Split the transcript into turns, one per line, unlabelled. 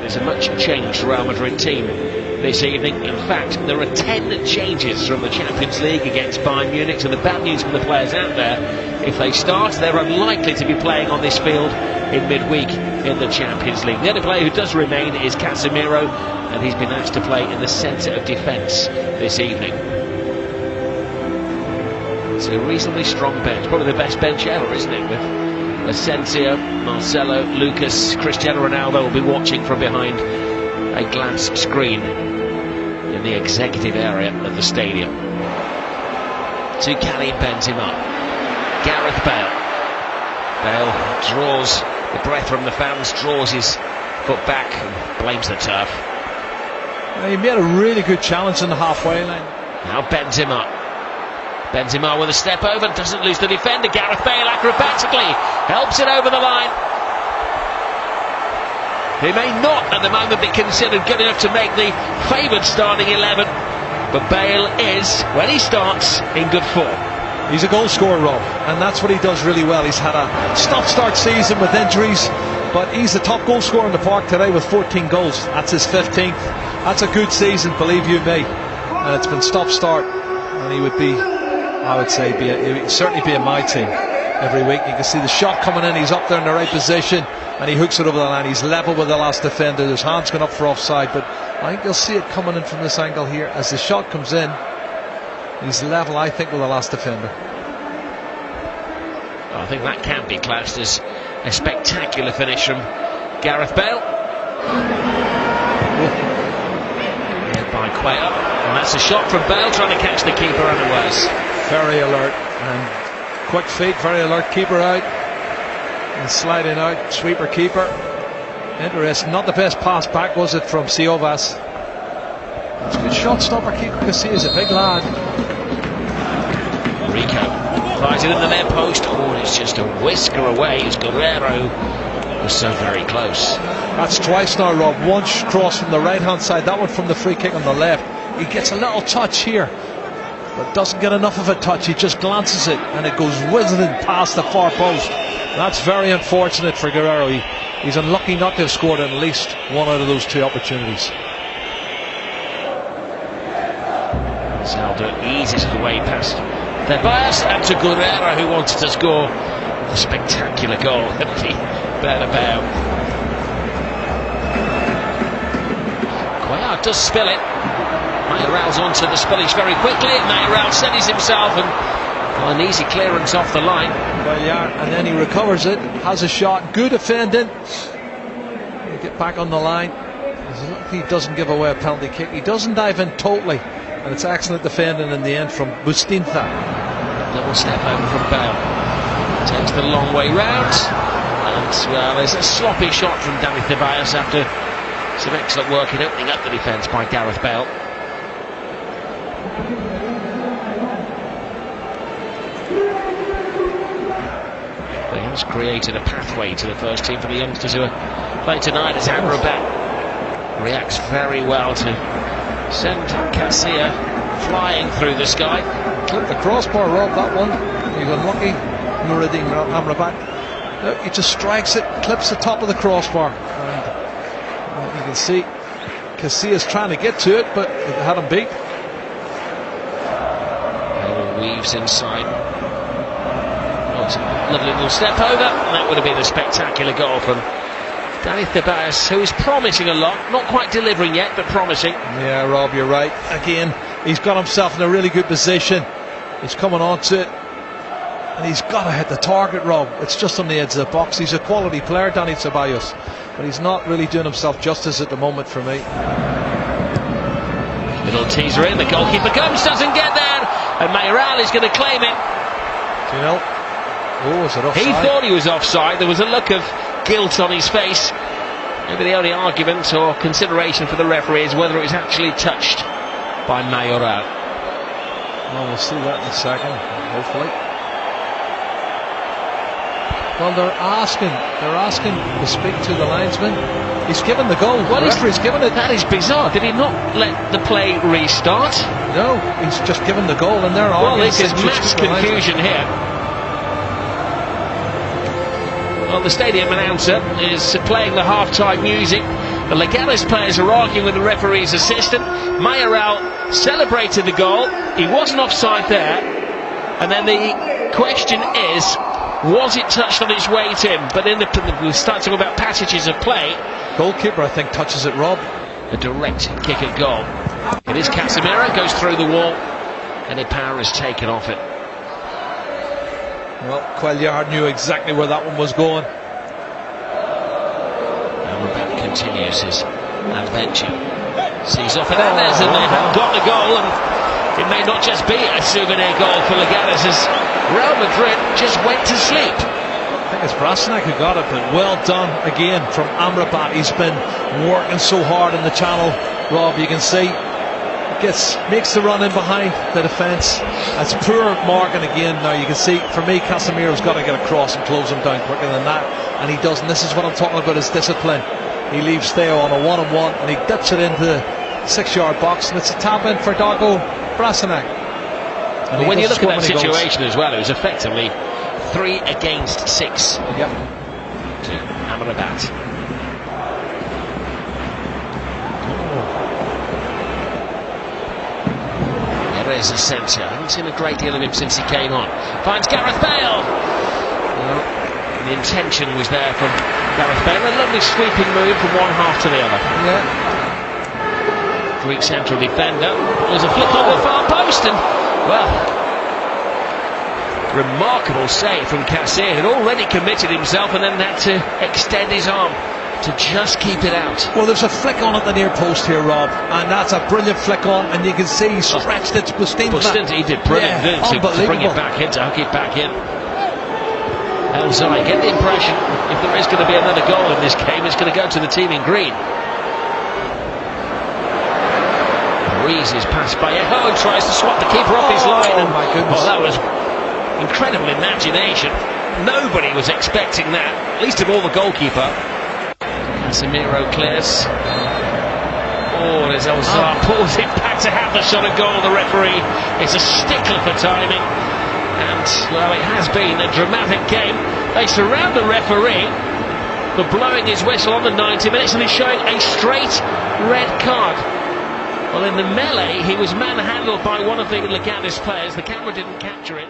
there's a much changed Real Madrid team this evening. In fact, there are 10 changes from the Champions League against Bayern Munich, so the bad news for the players out there: if they start, they're unlikely to be playing on this field in midweek in the Champions League. The only player who does remain is Casemiro, and he's been asked to play in the centre of defence this evening. It's a reasonably strong bench, probably the best bench ever, isn't it? With Asensio, Marcelo, Lucas, Cristiano Ronaldo will be watching from behind a glass screen in the executive area of the stadium. To Karim Benzema, Gareth Bale. Bale draws the breath from the fans, draws his foot back and blames the turf.
He made a really good challenge in the halfway line.
Now Benzema with a step over, doesn't lose the defender. Gareth Bale acrobatically helps it over the line. He may not at the moment be considered good enough to make the favoured starting 11, but Bale is, when he starts, in good form.
He's a goal scorer, Rob, and that's what he does really well. He's had a stop-start season with injuries, but he's the top goal scorer in the park today with 14 goals. That's his 15th. That's a good season, believe you me. And it's been stop-start, and he would be, I would say, he would certainly be in my team every week. You can see the shot coming in, he's up there in the right position, and he hooks it over the line. He's level with the last defender. His hand's going up for offside, but I think you'll see it coming in from this angle here. As the shot comes in, he's level, I think, with the last defender.
I think that can be classed as a spectacular finish from Gareth Bale. By Cuellar, and that's a shot from Bale trying to catch the keeper unawares.
Very alert and quick feet, very alert, keeper out and sliding out, sweeper keeper. Interesting, not the best pass back, was it, from Siovas? It's a good shot stopper keeper, because he is a big lad.
Rico flies it in the near post. Oh, it's just a whisker away as Guerrero was so very close.
That's twice now, Rob. One cross from the right hand side, that one from the free kick on the left. He gets a little touch here, but doesn't get enough of a touch. He just glances it and it goes whizzing past the far post. That's very unfortunate for Guerrero. He's unlucky not to have scored at least one out of those two opportunities.
Zelda eases the way past their bias and to Guerrero, who wanted to score a spectacular goal at the Bernabeu. Cuellar does spill it. Mayoral's onto the spillage very quickly. Mayoral steadies himself and an easy clearance off the line.
Cuellar, and then he recovers it, has a shot, good defending. He'll get back on the line. He doesn't give away a penalty kick. He doesn't dive in totally, and it's excellent defending in the end from Bustinza.
Double step over from Bale. Takes the long way round. And well, there's a sloppy shot from Dani Ceballos after some excellent work in opening up the defence by Gareth Bale. They has created a pathway to the first team for the youngsters who are playing tonight, as Amrabat reacts very well to send Casilla flying through the sky.
Clipped the crossbar, Rob, that one. He's unlucky, Nuruddin Amrabat. Look, he just strikes it, clips the top of the crossbar. And you can see Casilla's trying to get to it, but it had him beat.
Bale weaves inside. Oh, it's a lovely little step over, and that would have been a spectacular goal from Dani Ceballos, who is promising a lot, not quite delivering yet, but promising.
Yeah, Rob, you're right. Again, he's got himself in a really good position. He's coming onto it, and he's got to hit the target, Rob. It's just on the edge of the box. He's a quality player, Dani Ceballos, but he's not really doing himself justice at the moment for me.
Little teaser in, the goalkeeper comes, doesn't get there, and Mayoral is going to claim it.
Do you know? Oh, is it offside?
He thought he was offside. There was a look of guilt on his face. Maybe the only argument or consideration for the referee is whether it was actually touched by Mayoral.
Well, we'll see that in a second, hopefully. Well, they're asking to speak to the linesman. He's given the goal.
Well,
he's given it.
That is bizarre. Did he not let the play restart?
No, he's just given the goal, and they're arguing.
Well, this is mass confusion here. Well, the stadium announcer is playing the half-time music The Lagenes players are arguing with the referee's assistant. Mayoral celebrated the goal. He wasn't offside there. And then the question is, was it touched on its way to him? But then we start talking about passages of play.
Goalkeeper, I think, touches it, Rob.
A direct kick at goal. It is Casemiro, goes through the wall, and Power is taken off it.
Well, Cuellar knew exactly where that one was going.
And continues his adventure. Sees off Hernandez, and they have got the goal, and it may not just be a souvenir goal for Lagenes, as Real Madrid just went to sleep.
I think it's Brassenac who got it, but well done again from Amrabat. He's been working so hard in the channel, Rob. You can see makes the run in behind the defence. That's poor marking again. Now you can see, for me, Casemiro's got to get across and close him down quicker than that, and he doesn't. This is what I'm talking about, his discipline. He leaves Theo on a one-on-one and he dips it into the 6-yard box, and it's a tap in for Dargo Brassenac.
But when you look at that situation as well, it was effectively 3 against 6.
Yep.
To Amrabat. There is Asensio. I haven't seen a great deal of him since he came on. Finds Gareth Bale. Well, the intention was there from Gareth Bale. A lovely sweeping move from one half to the other.
Yeah.
Greek central defender. There's a flick on the far post, and well, remarkable save from Cassier, had already committed himself and then had to extend his arm to just keep it out.
Well, there's a flick on at the near post here, Rob, and that's a brilliant flick on, and you can see he stretched it to Bustinza.
He did brilliant, to bring it back in, to hook it back in. I get the impression if there is going to be another goal in this game, it's going to go to the team in green. Ruiz is passed by Eho and tries to swap the keeper off his line.
Oh my goodness.
That was incredible imagination. Nobody was expecting that, least of all the goalkeeper. Casemiro clears. Oh, there's Elzar, pulls it back to have the shot at goal. The referee is a stickler for timing. And, well, it has been a dramatic game. They surround the referee for blowing his whistle on the 90 minutes, and he's showing a straight red card. Well, in the melee, he was manhandled by one of the Lagenes players. The camera didn't capture it.